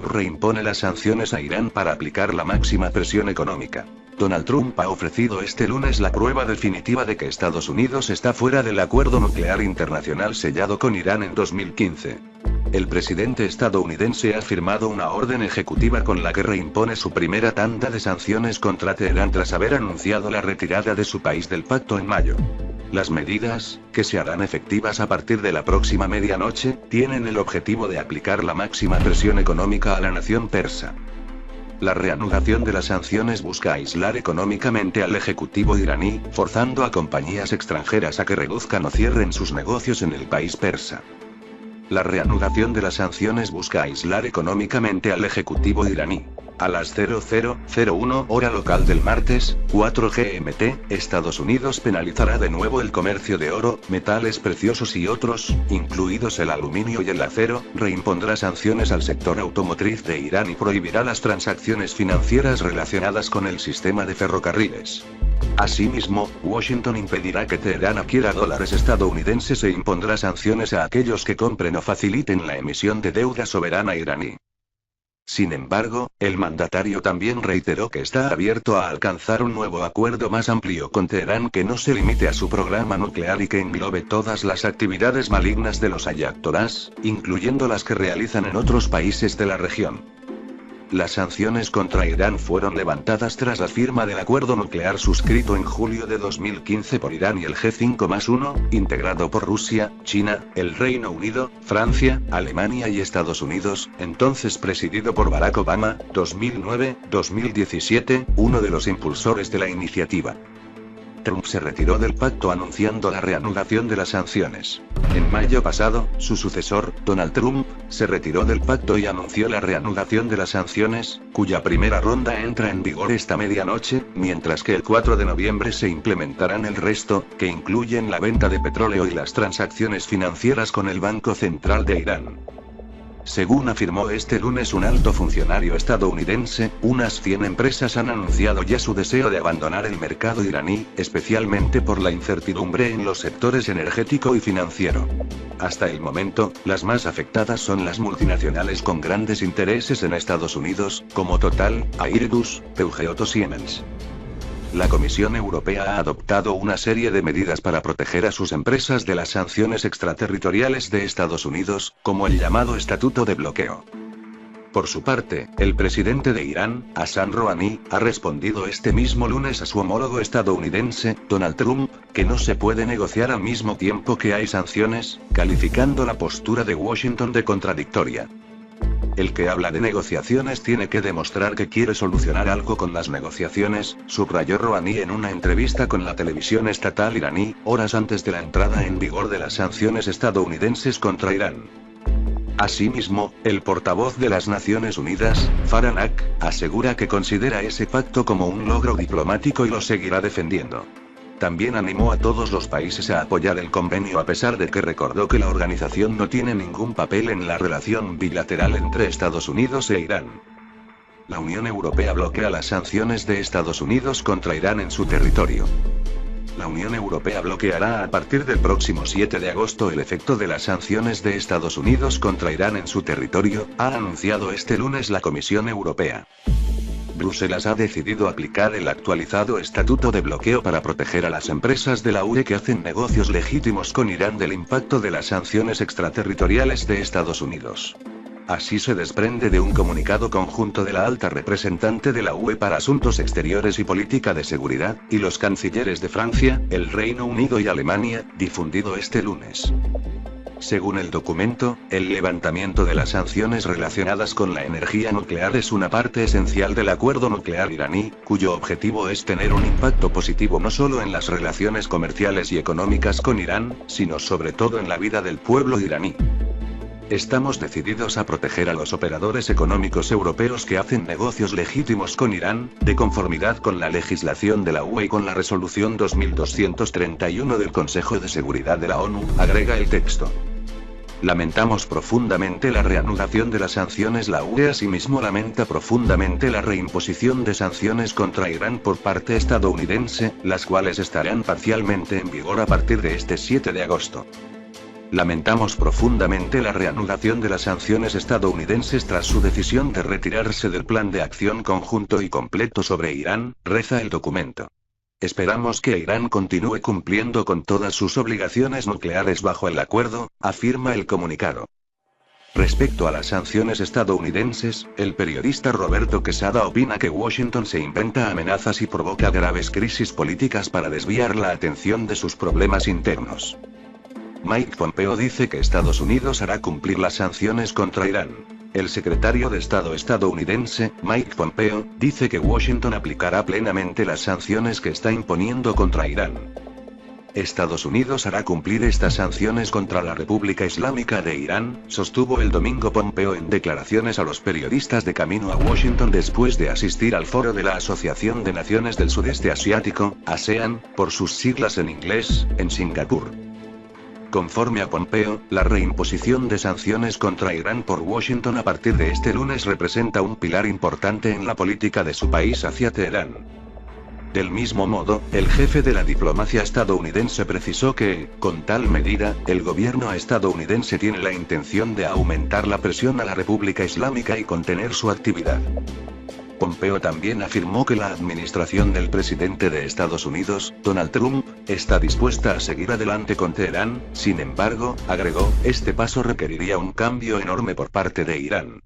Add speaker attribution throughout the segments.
Speaker 1: Trump reimpone las sanciones a Irán para aplicar la máxima presión económica. Donald Trump ha ofrecido este lunes la prueba definitiva de que Estados Unidos está fuera del acuerdo nuclear internacional sellado con Irán en 2015. El presidente estadounidense ha firmado una orden ejecutiva con la que reimpone su primera tanda de sanciones contra Teherán tras haber anunciado la retirada de su país del pacto en mayo. Las medidas, que se harán efectivas a partir de la próxima medianoche, tienen el objetivo de aplicar la máxima presión económica a la nación persa. La reanudación de las sanciones busca aislar económicamente al ejecutivo iraní, forzando a compañías extranjeras a que reduzcan o cierren sus negocios en el país persa. La reanudación de las sanciones busca aislar económicamente al ejecutivo iraní. A las 00:01 hora local del martes, 4 GMT, Estados Unidos penalizará de nuevo el comercio de oro, metales preciosos y otros, incluidos el aluminio y el acero, reimpondrá sanciones al sector automotriz de Irán y prohibirá las transacciones financieras relacionadas con el sistema de ferrocarriles. Asimismo, Washington impedirá que Teherán adquiera dólares estadounidenses e impondrá sanciones a aquellos que compren o faciliten la emisión de deuda soberana iraní. Sin embargo, el mandatario también reiteró que está abierto a alcanzar un nuevo acuerdo más amplio con Teherán que no se limite a su programa nuclear y que englobe todas las actividades malignas de los ayatolás, incluyendo las que realizan en otros países de la región. Las sanciones contra Irán fueron levantadas tras la firma del acuerdo nuclear suscrito en julio de 2015 por Irán y el G5+1, integrado por Rusia, China, el Reino Unido, Francia, Alemania y Estados Unidos, entonces presidido por Barack Obama, 2009-2017, uno de los impulsores de la iniciativa. Trump se retiró del pacto anunciando la reanudación de las sanciones. En mayo pasado, su sucesor, Donald Trump, se retiró del pacto y anunció la reanudación de las sanciones, cuya primera ronda entra en vigor esta medianoche, mientras que el 4 de noviembre se implementarán el resto, que incluyen la venta de petróleo y las transacciones financieras con el Banco Central de Irán. Según afirmó este lunes un alto funcionario estadounidense, unas 100 empresas han anunciado ya su deseo de abandonar el mercado iraní, especialmente por la incertidumbre en los sectores energético y financiero. Hasta el momento, las más afectadas son las multinacionales con grandes intereses en Estados Unidos, como Total, Airbus, Peugeot o Siemens. La Comisión Europea ha adoptado una serie de medidas para proteger a sus empresas de las sanciones extraterritoriales de Estados Unidos, como el llamado Estatuto de Bloqueo. Por su parte, el presidente de Irán, Hassan Rouhani, ha respondido este mismo lunes a su homólogo estadounidense, Donald Trump, que no se puede negociar al mismo tiempo que hay sanciones, calificando la postura de Washington de contradictoria. El que habla de negociaciones tiene que demostrar que quiere solucionar algo con las negociaciones, subrayó Rouhani en una entrevista con la televisión estatal iraní, horas antes de la entrada en vigor de las sanciones estadounidenses contra Irán. Asimismo, el portavoz de las Naciones Unidas, Farhan Haq, asegura que considera ese pacto como un logro diplomático y lo seguirá defendiendo. También animó a todos los países a apoyar el convenio a pesar de que recordó que la organización no tiene ningún papel en la relación bilateral entre Estados Unidos e Irán. La Unión Europea bloquea las sanciones de Estados Unidos contra Irán en su territorio. La Unión Europea bloqueará a partir del próximo 7 de agosto el efecto de las sanciones de Estados Unidos contra Irán en su territorio, ha anunciado este lunes la Comisión Europea. Bruselas ha decidido aplicar el actualizado estatuto de bloqueo para proteger a las empresas de la UE que hacen negocios legítimos con Irán del impacto de las sanciones extraterritoriales de Estados Unidos. Así se desprende de un comunicado conjunto de la alta representante de la UE para Asuntos Exteriores y Política de Seguridad, y los cancilleres de Francia, el Reino Unido y Alemania, difundido este lunes. Según el documento, el levantamiento de las sanciones relacionadas con la energía nuclear es una parte esencial del acuerdo nuclear iraní, cuyo objetivo es tener un impacto positivo no solo en las relaciones comerciales y económicas con Irán, sino sobre todo en la vida del pueblo iraní. Estamos decididos a proteger a los operadores económicos europeos que hacen negocios legítimos con Irán, de conformidad con la legislación de la UE y con la resolución 2231 del Consejo de Seguridad de la ONU, agrega el texto. Lamentamos profundamente la reanudación de las sanciones. La UE asimismo lamenta profundamente la reimposición de sanciones contra Irán por parte estadounidense, las cuales estarán parcialmente en vigor a partir de este 7 de agosto. Lamentamos profundamente la reanudación de las sanciones estadounidenses tras su decisión de retirarse del Plan de Acción Conjunto y Completo sobre Irán, reza el documento. Esperamos que Irán continúe cumpliendo con todas sus obligaciones nucleares bajo el acuerdo, afirma el comunicado. Respecto a las sanciones estadounidenses, el periodista Roberto Quesada opina que Washington se inventa amenazas y provoca graves crisis políticas para desviar la atención de sus problemas internos. Mike Pompeo dice que Estados Unidos hará cumplir las sanciones contra Irán. El secretario de Estado estadounidense, Mike Pompeo, dice que Washington aplicará plenamente las sanciones que está imponiendo contra Irán. Estados Unidos hará cumplir estas sanciones contra la República Islámica de Irán, sostuvo el domingo Pompeo en declaraciones a los periodistas de camino a Washington después de asistir al foro de la Asociación de Naciones del Sudeste Asiático, ASEAN, por sus siglas en inglés, en Singapur. Conforme a Pompeo, la reimposición de sanciones contra Irán por Washington a partir de este lunes representa un pilar importante en la política de su país hacia Teherán. Del mismo modo, el jefe de la diplomacia estadounidense precisó que, con tal medida, el gobierno estadounidense tiene la intención de aumentar la presión a la República Islámica y contener su actividad. Pompeo también afirmó que la administración del presidente de Estados Unidos, Donald Trump, está dispuesta a seguir adelante con Teherán. Sin embargo, agregó, este paso requeriría un cambio enorme por parte de Irán.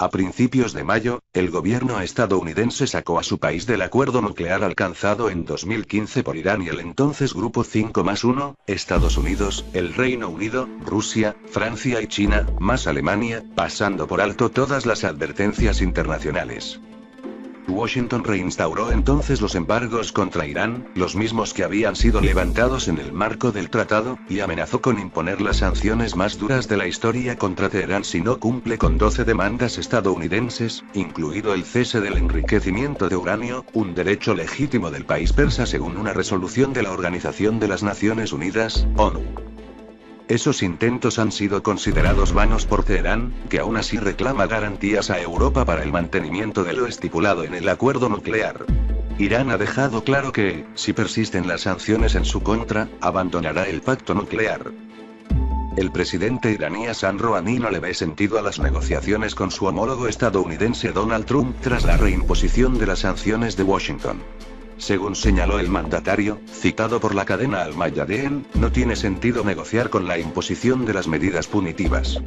Speaker 1: A principios de mayo, el gobierno estadounidense sacó a su país del acuerdo nuclear alcanzado en 2015 por Irán y el entonces Grupo 5+1, Estados Unidos, el Reino Unido, Rusia, Francia y China, más Alemania, pasando por alto todas las advertencias internacionales. Washington reinstauró entonces los embargos contra Irán, los mismos que habían sido levantados en el marco del tratado, y amenazó con imponer las sanciones más duras de la historia contra Teherán si no cumple con 12 demandas estadounidenses, incluido el cese del enriquecimiento de uranio, un derecho legítimo del país persa según una resolución de la Organización de las Naciones Unidas, ONU. Esos intentos han sido considerados vanos por Teherán, que aún así reclama garantías a Europa para el mantenimiento de lo estipulado en el acuerdo nuclear. Irán ha dejado claro que, si persisten las sanciones en su contra, abandonará el pacto nuclear. El presidente iraní Hassan Rouhani no le ve sentido a las negociaciones con su homólogo estadounidense Donald Trump tras la reimposición de las sanciones de Washington. Según señaló el mandatario, citado por la cadena Al Mayadeen, no tiene sentido negociar con la imposición de las medidas punitivas.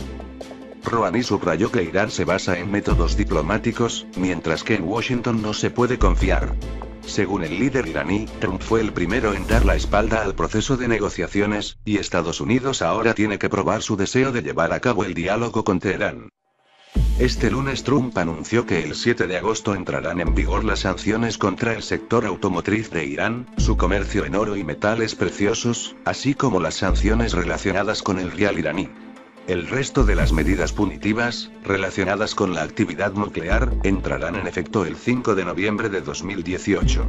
Speaker 1: Rouhani subrayó que Irán se basa en métodos diplomáticos, mientras que en Washington no se puede confiar. Según el líder iraní, Trump fue el primero en dar la espalda al proceso de negociaciones, y Estados Unidos ahora tiene que probar su deseo de llevar a cabo el diálogo con Teherán. Este lunes Trump anunció que el 7 de agosto entrarán en vigor las sanciones contra el sector automotriz de Irán, su comercio en oro y metales preciosos, así como las sanciones relacionadas con el rial iraní. El resto de las medidas punitivas, relacionadas con la actividad nuclear, entrarán en efecto el 5 de noviembre de 2018.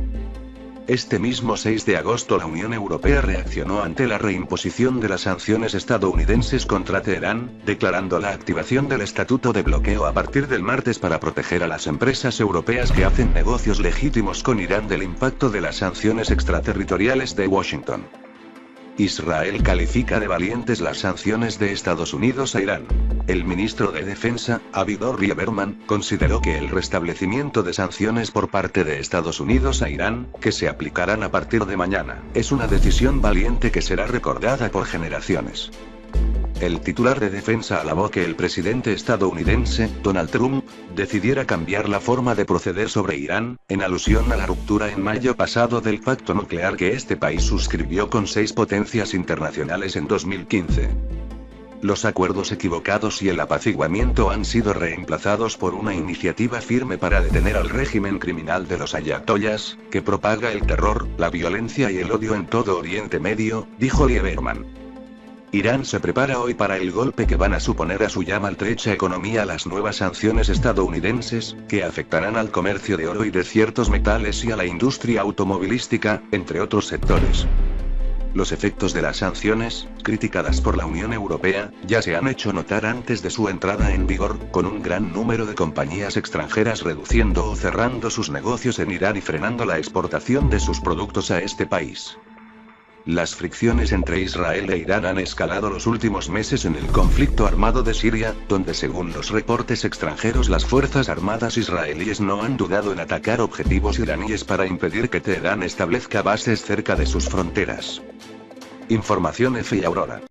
Speaker 1: Este mismo 6 de agosto la Unión Europea reaccionó ante la reimposición de las sanciones estadounidenses contra Teherán, declarando la activación del estatuto de bloqueo a partir del martes para proteger a las empresas europeas que hacen negocios legítimos con Irán del impacto de las sanciones extraterritoriales de Washington. Israel califica de valientes las sanciones de Estados Unidos a Irán. El ministro de Defensa, Avigdor Lieberman, consideró que el restablecimiento de sanciones por parte de Estados Unidos a Irán, que se aplicarán a partir de mañana, es una decisión valiente que será recordada por generaciones. El titular de Defensa alabó que el presidente estadounidense, Donald Trump, decidiera cambiar la forma de proceder sobre Irán, en alusión a la ruptura en mayo pasado del pacto nuclear que este país suscribió con 6 potencias internacionales en 2015. Los acuerdos equivocados y el apaciguamiento han sido reemplazados por una iniciativa firme para detener al régimen criminal de los ayatollas, que propaga el terror, la violencia y el odio en todo Oriente Medio, dijo Lieberman. Irán se prepara hoy para el golpe que van a suponer a su ya maltrecha economía las nuevas sanciones estadounidenses, que afectarán al comercio de oro y de ciertos metales y a la industria automovilística, entre otros sectores. Los efectos de las sanciones, criticadas por la Unión Europea, ya se han hecho notar antes de su entrada en vigor, con un gran número de compañías extranjeras reduciendo o cerrando sus negocios en Irán y frenando la exportación de sus productos a este país. Las fricciones entre Israel e Irán han escalado los últimos meses en el conflicto armado de Siria, donde según los reportes extranjeros las fuerzas armadas israelíes no han dudado en atacar objetivos iraníes para impedir que Teherán establezca bases cerca de sus fronteras. Información F y Aurora.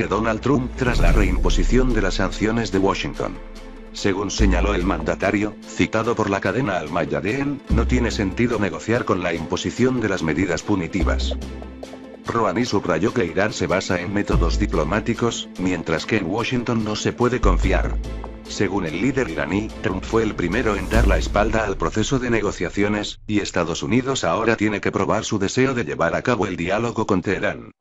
Speaker 1: Donald Trump tras la reimposición de las sanciones de Washington. Según señaló el mandatario, citado por la cadena Al Mayadeen, no tiene sentido negociar con la imposición de las medidas punitivas. Rouhani subrayó que Irán se basa en métodos diplomáticos, mientras que en Washington no se puede confiar. Según el líder iraní, Trump fue el primero en dar la espalda al proceso de negociaciones, y Estados Unidos ahora tiene que probar su deseo de llevar a cabo el diálogo con Teherán.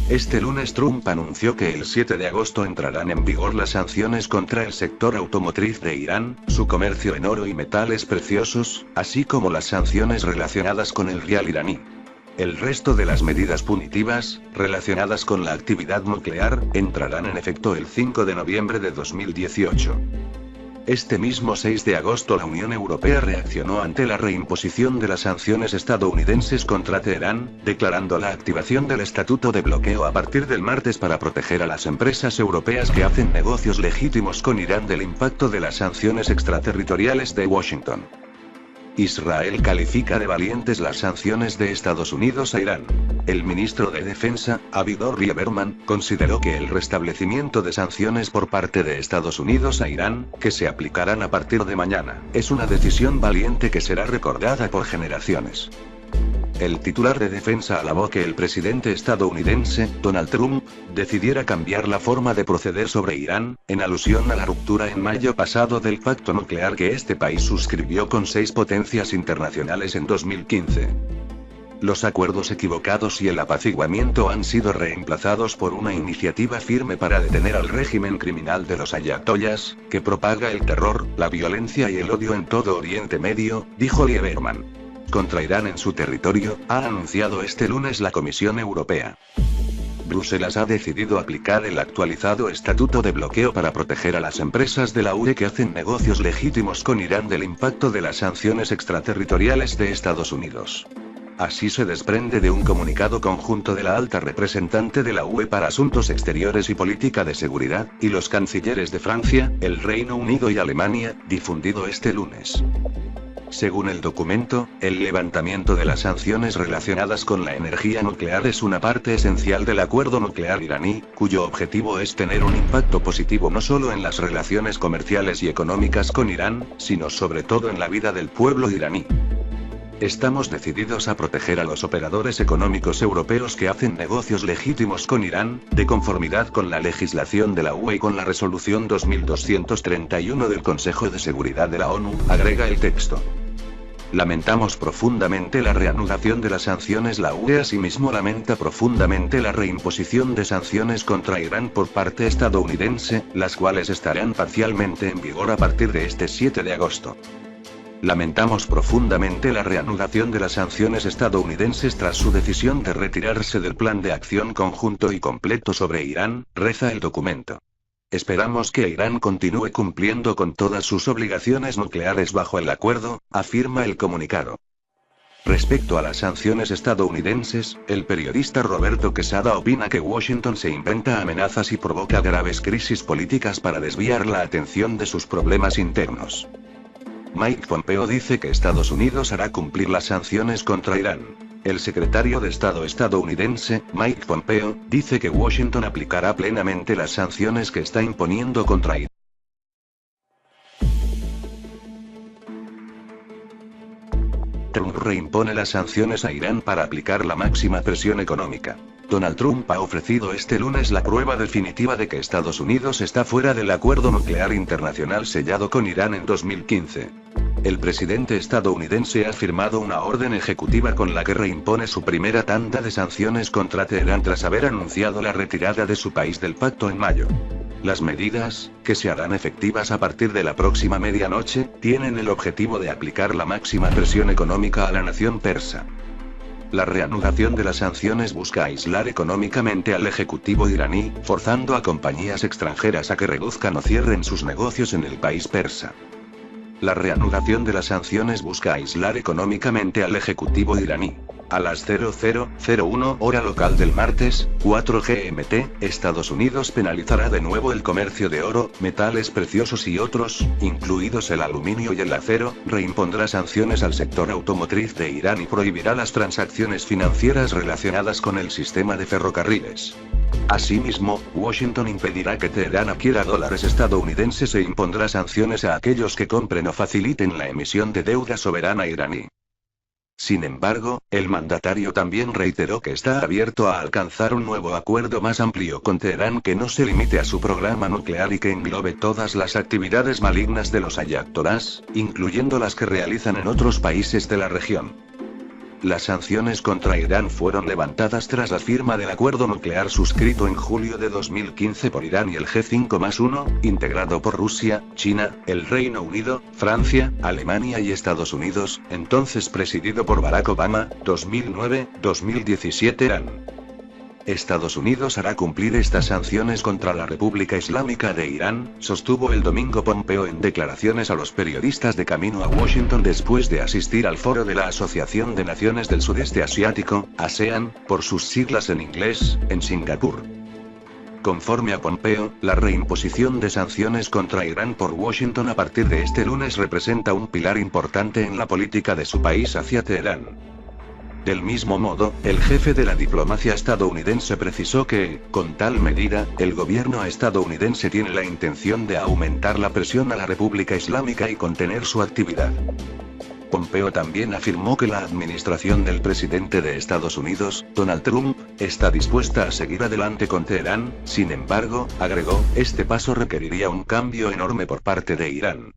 Speaker 1: Este lunes Trump anunció que el 7 de agosto entrarán en vigor las sanciones contra el sector automotriz de Irán, su comercio en oro y metales preciosos, así como las sanciones relacionadas con el rial iraní. El resto de las medidas punitivas, relacionadas con la actividad nuclear, entrarán en efecto el 5 de noviembre de 2018. Este mismo 6 de agosto la Unión Europea reaccionó ante la reimposición de las sanciones estadounidenses contra Teherán, declarando la activación del estatuto de bloqueo a partir del martes para proteger a las empresas europeas que hacen negocios legítimos con Irán del impacto de las sanciones extraterritoriales de Washington. Israel califica de valientes las sanciones de Estados Unidos a Irán. El ministro de Defensa, Avigdor Lieberman, consideró que el restablecimiento de sanciones por parte de Estados Unidos a Irán, que se aplicarán a partir de mañana, es una decisión valiente que será recordada por generaciones. El titular de Defensa alabó que el presidente estadounidense, Donald Trump, decidiera cambiar la forma de proceder sobre Irán, en alusión a la ruptura en mayo pasado del pacto nuclear que este país suscribió con 6 potencias internacionales en 2015. Los acuerdos equivocados y el apaciguamiento han sido reemplazados por una iniciativa firme para detener al régimen criminal de los ayatollas, que propaga el terror, la violencia y el odio en todo Oriente Medio, dijo Lieberman. Contra Irán en su territorio, ha anunciado este lunes la Comisión Europea. Bruselas ha decidido aplicar el actualizado estatuto de bloqueo para proteger a las empresas de la UE que hacen negocios legítimos con Irán del impacto de las sanciones extraterritoriales de Estados Unidos. Así se desprende de un comunicado conjunto de la alta representante de la UE para Asuntos Exteriores y Política de Seguridad, y los cancilleres de Francia, el Reino Unido y Alemania, difundido este lunes. Según el documento, el levantamiento de las sanciones relacionadas con la energía nuclear es una parte esencial del acuerdo nuclear iraní, cuyo objetivo es tener un impacto positivo no solo en las relaciones comerciales y económicas con Irán, sino sobre todo en la vida del pueblo iraní. Estamos decididos a proteger a los operadores económicos europeos que hacen negocios legítimos con Irán, de conformidad con la legislación de la UE y con la resolución 2231 del Consejo de Seguridad de la ONU, agrega el texto. Lamentamos profundamente la reanudación de las sanciones. La UE asimismo lamenta profundamente la reimposición de sanciones contra Irán por parte estadounidense, las cuales estarán parcialmente en vigor a partir de este 7 de agosto. Lamentamos profundamente la reanudación de las sanciones estadounidenses tras su decisión de retirarse del plan de acción conjunto y completo sobre Irán, reza el documento. Esperamos que Irán continúe cumpliendo con todas sus obligaciones nucleares bajo el acuerdo, afirma el comunicado. Respecto a las sanciones estadounidenses, el periodista Roberto Quesada opina que Washington se inventa amenazas y provoca graves crisis políticas para desviar la atención de sus problemas internos. Mike Pompeo dice que Estados Unidos hará cumplir las sanciones contra Irán. El secretario de Estado estadounidense, Mike Pompeo, dice que Washington aplicará plenamente las sanciones que está imponiendo contra Irán. Trump reimpone las sanciones a Irán para aplicar la máxima presión económica. Donald Trump ha ofrecido este lunes la prueba definitiva de que Estados Unidos está fuera del acuerdo nuclear internacional sellado con Irán en 2015. el presidente estadounidense ha firmado una orden ejecutiva con la que reimpone su primera tanda de sanciones contra Teherán tras haber anunciado la retirada de su país del pacto en mayo. Las medidas, que se harán efectivas a partir de la próxima medianoche, tienen el objetivo de aplicar la máxima presión económica a la nación persa. La reanudación de las sanciones busca aislar económicamente al ejecutivo iraní, forzando a compañías extranjeras a que reduzcan o cierren sus negocios en el país persa. La reanudación de las sanciones busca aislar económicamente al ejecutivo iraní. A las 00:01 hora local del martes, 4 GMT, Estados Unidos penalizará de nuevo el comercio de oro, metales preciosos y otros, incluidos el aluminio y el acero, reimpondrá sanciones al sector automotriz de Irán y prohibirá las transacciones financieras relacionadas con el sistema de ferrocarriles. Asimismo, Washington impedirá que Teherán adquiera dólares estadounidenses e impondrá sanciones a aquellos que compren o faciliten la emisión de deuda soberana iraní. Sin embargo, el mandatario también reiteró que está abierto a alcanzar un nuevo acuerdo más amplio con Teherán que no se limite a su programa nuclear y que englobe todas las actividades malignas de los ayatolás, incluyendo las que realizan en otros países de la región. Las sanciones contra Irán fueron levantadas tras la firma del acuerdo nuclear suscrito en julio de 2015 por Irán y el G5+1, integrado por Rusia, China, el Reino Unido, Francia, Alemania y Estados Unidos, entonces presidido por Barack Obama, 2009-2017 Irán. Estados Unidos hará cumplir estas sanciones contra la República Islámica de Irán, sostuvo el domingo Pompeo en declaraciones a los periodistas de camino a Washington después de asistir al foro de la Asociación de Naciones del Sudeste Asiático, ASEAN, por sus siglas en inglés, en Singapur. Conforme a Pompeo, la reimposición de sanciones contra Irán por Washington a partir de este lunes representa un pilar importante en la política de su país hacia Teherán. Del mismo modo, el jefe de la diplomacia estadounidense precisó que, con tal medida, el gobierno estadounidense tiene la intención de aumentar la presión a la República Islámica y contener su actividad. Pompeo también afirmó que la administración del presidente de Estados Unidos, Donald Trump, está dispuesta a seguir adelante con Teherán. Sin embargo, agregó, este paso requeriría un cambio enorme por parte de Irán.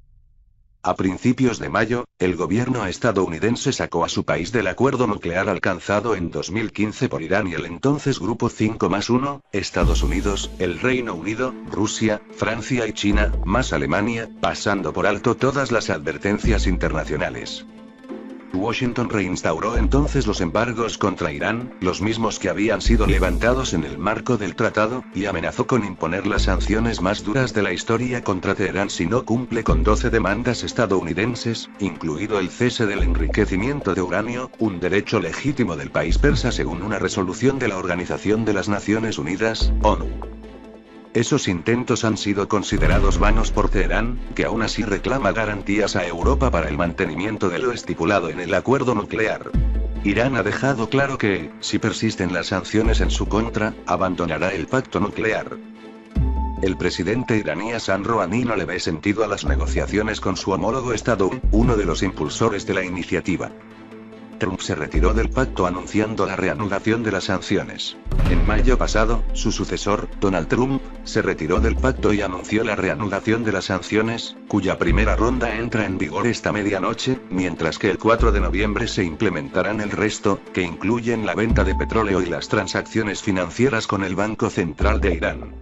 Speaker 1: A principios de mayo, el gobierno estadounidense sacó a su país del acuerdo nuclear alcanzado en 2015 por Irán y el entonces Grupo 5+1, Estados Unidos, el Reino Unido, Rusia, Francia y China, más Alemania, pasando por alto todas las advertencias internacionales. Washington reinstauró entonces los embargos contra Irán, los mismos que habían sido levantados en el marco del tratado, y amenazó con imponer las sanciones más duras de la historia contra Teherán si no cumple con 12 demandas estadounidenses, incluido el cese del enriquecimiento de uranio, un derecho legítimo del país persa según una resolución de la Organización de las Naciones Unidas, ONU. Esos intentos han sido considerados vanos por Teherán, que aún así reclama garantías a Europa para el mantenimiento de lo estipulado en el acuerdo nuclear. Irán ha dejado claro que, si persisten las sanciones en su contra, abandonará el pacto nuclear. El presidente iraní Hassan Rouhani no le ve sentido a las negociaciones con su homólogo estadounidense, uno de los impulsores de la iniciativa. Trump se retiró del pacto anunciando la reanudación de las sanciones. En mayo pasado, su sucesor, Donald Trump, se retiró del pacto y anunció la reanudación de las sanciones, cuya primera ronda entra en vigor esta medianoche, mientras que el 4 de noviembre se implementarán el resto, que incluyen la venta de petróleo y las transacciones financieras con el Banco Central de Irán.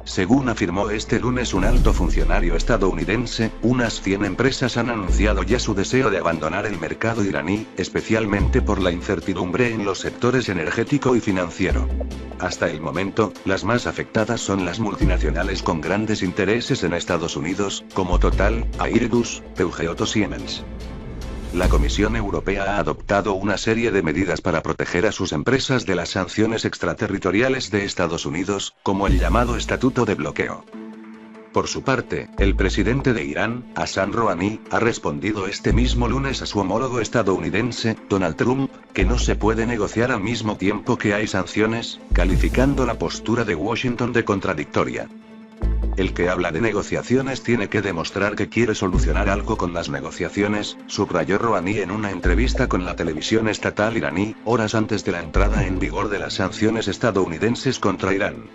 Speaker 1: Según afirmó este lunes un alto funcionario estadounidense, unas 100 empresas han anunciado ya su deseo de abandonar el mercado iraní, especialmente por la incertidumbre en los sectores energético y financiero. Hasta el momento, las más afectadas son las multinacionales con grandes intereses en Estados Unidos, como Total, Airbus, Peugeot o Siemens. La Comisión Europea ha adoptado una serie de medidas para proteger a sus empresas de las sanciones extraterritoriales de Estados Unidos, como el llamado Estatuto de Bloqueo. Por su parte, el presidente de Irán, Hassan Rouhani, ha respondido este mismo lunes a su homólogo estadounidense, Donald Trump, que no se puede negociar al mismo tiempo que hay sanciones, calificando la postura de Washington de contradictoria. El que habla de negociaciones tiene que demostrar que quiere solucionar algo con las negociaciones, subrayó Rouhani en una entrevista con la televisión estatal iraní, horas antes de la entrada en vigor de las sanciones estadounidenses contra Irán.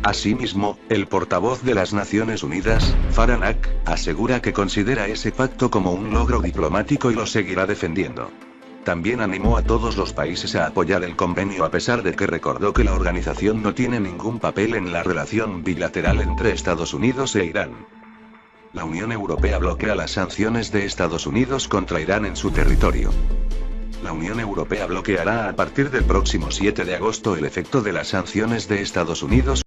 Speaker 1: Asimismo, el portavoz de las Naciones Unidas, Farhan Haq, asegura que considera ese pacto como un logro diplomático y lo seguirá defendiendo. También animó a todos los países a apoyar el convenio a pesar de que recordó que la organización no tiene ningún papel en la relación bilateral entre Estados Unidos e Irán. La Unión Europea bloquea las sanciones de Estados Unidos contra Irán en su territorio. La Unión Europea bloqueará a partir del próximo 7 de agosto el efecto de las sanciones de Estados Unidos